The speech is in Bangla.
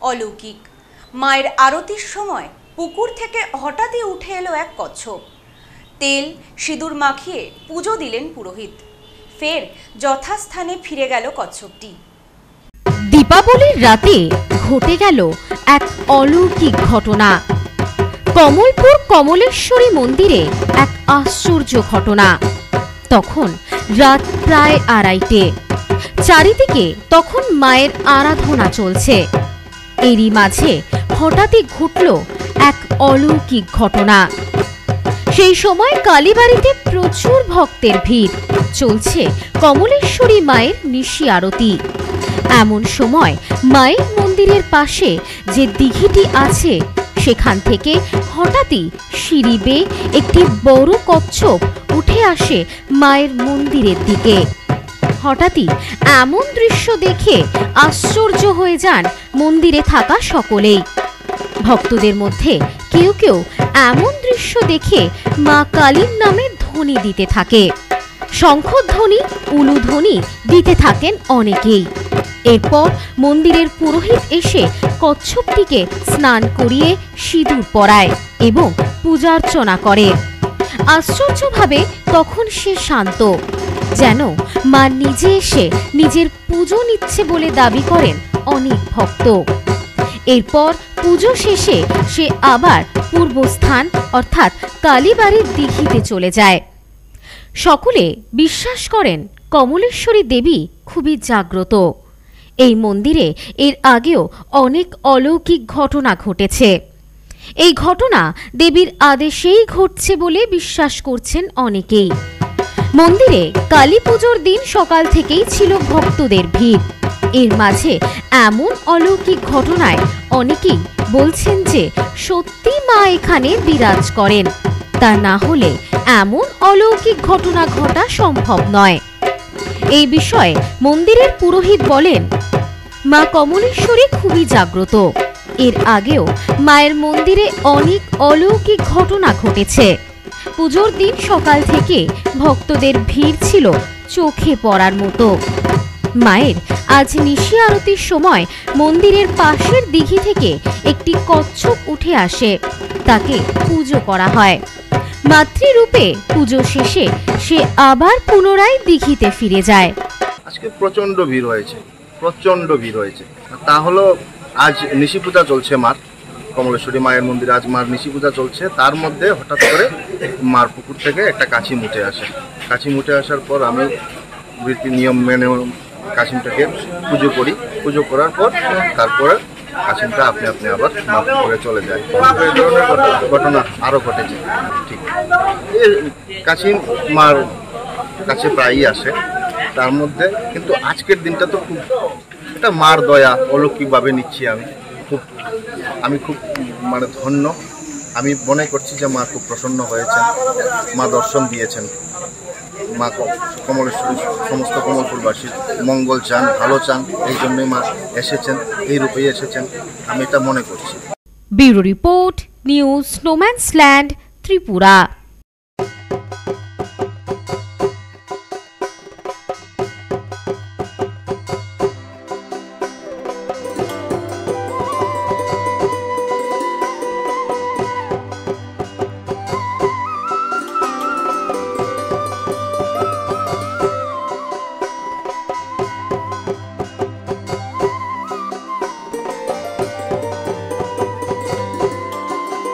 অলৌকিক। মায়ের আরতির সময় পুকুর থেকে হঠাৎই উঠে এলো এক কচ্ছপ। তেল সিঁদুর মাখিয়ে পুজো দিলেন পুরোহিত। ফের যথাস্থানে ফিরে গেল কচ্ছপটি। দীপাবলির রাতে ঘটে গেল এক অলৌকিক ঘটনা। কমলপুর কমলেশ্বরী মন্দিরে এক আশ্চর্য ঘটনা। তখন রাত প্রায় 2:30। চারিদিকে তখন মায়ের আরাধনা চলছে। এরই মাঝে হঠাৎই ঘটল এক অলৌকিক ঘটনা। সেই সময় কালীবাড়িতে প্রচুর ভক্তের ভিড়, চলছে কমলেশ্বরী মায়ের নিশি আরতি। এমন সময় মায়ের মন্দিরের পাশে যে দিঘিটি আছে সেখান থেকে হঠাৎই সিঁড়ি বেয়ে একটি বড় কচ্ছপ উঠে আসে মায়ের মন্দিরের দিকে। হঠাৎই এমন দৃশ্য দেখে আশ্চর্য হয়ে যান মন্দিরে থাকা সকলেই। ভক্তদের মধ্যে কেউ কেউ এমন দৃশ্য দেখে মা কালীর নামে ধ্বনি দিতে থাকে। শঙ্খধ্বনি, উলুধ্বনি দিতে থাকেন অনেকেই। এরপর মন্দিরের পুরোহিত এসে কচ্ছপটিকে স্নান করিয়ে সিঁদুর পরায় এবং পূজার্চনা করে। আশ্চর্যভাবে তখন সে শান্ত, যেন মা নিজে এসে নিজের পুজো নিচ্ছে বলে দাবি করেন অনেক ভক্ত। এরপর পুজো শেষে সে আবার পূর্বস্থান অর্থাৎ কালীবাড়ির দিঘিতে চলে যায়। সকলে বিশ্বাস করেন কমলেশ্বরী দেবী খুবই জাগ্রত। এই মন্দিরে এর আগেও অনেক অলৌকিক ঘটনা ঘটেছে। এই ঘটনা দেবীর আদেশেই ঘটছে বলে বিশ্বাস করছেন অনেকেই। মন্দিরে কালী পুজোর দিন সকাল থেকেই ছিল ভক্তদের ভিড়। এর মাঝে এমন অলৌকিক ঘটনায় অনেকেই বলছেন যে সত্যি মা এখানে বিরাজ করেন, তা না হলে এমন অলৌকিক ঘটনা ঘটা সম্ভব নয়। এই বিষয়ে মন্দিরের পুরোহিত বলেন, মা কমলেশ্বরী খুবই জাগ্রত। এর আগেও মায়ের মন্দিরে অনেক অলৌকিক ঘটনা ঘটেছে। পুজোর দিন সকাল থেকে ভক্তদের ভিড় ছিল চোখে পড়ার মতো। মায়ের আজ নিশি আরতির সময় মন্দিরের পাশের দিঘি থেকে একটি কচ্ছপ উঠে আসে, তাকে পুজো করা হয়। মাতৃরূপে পুজো শেষে সে আবার পুনরায় দিঘিতে ফিরে যায়। আজকে প্রচন্ড ভিড় হয়েছে, প্রচন্ড ভিড় হয়েছে। তা হলো আজ নিশি পূজা চলছে মার কমলেশ্বরী মায়ের মন্দিরে। আজ মার নিশি পূজা চলছে, তার মধ্যে হঠাৎ করে মার পুকুর থেকে একটা কাছিম উঠে আসে। কাছিম উঠে আসার পর আমি রীতি নিয়ম মেনে কাছিমটাকে পুজো করি। পুজো করার পর তারপরে কাছিমটা আপনি আপনি আবার মার পুকুরে চলে যায়। এই ধরনের ঘটনা আরও ঘটেছে। ঠিক কাছিম মার কাছে প্রায়ই আসে, তার মধ্যে কিন্তু আজকের দিনটা তো খুব এটা মার দয়া অলৌকিকভাবে নিচ্ছি। আমি খুব মানে ধন্য। আমি মনে করছি যে মা খুব প্রসন্ন হয়েছেন, মা দর্শন দিয়েছেন। মা কমলেশ্বরী সমস্ত কমলপুরবাসীর মঙ্গল চান, ভালো চান, এই জন্যই মা এসেছেন, এই রূপেই এসেছেন, আমি এটা মনে করছি। Bureau report, news স্নোম্যান্স land, Tripura.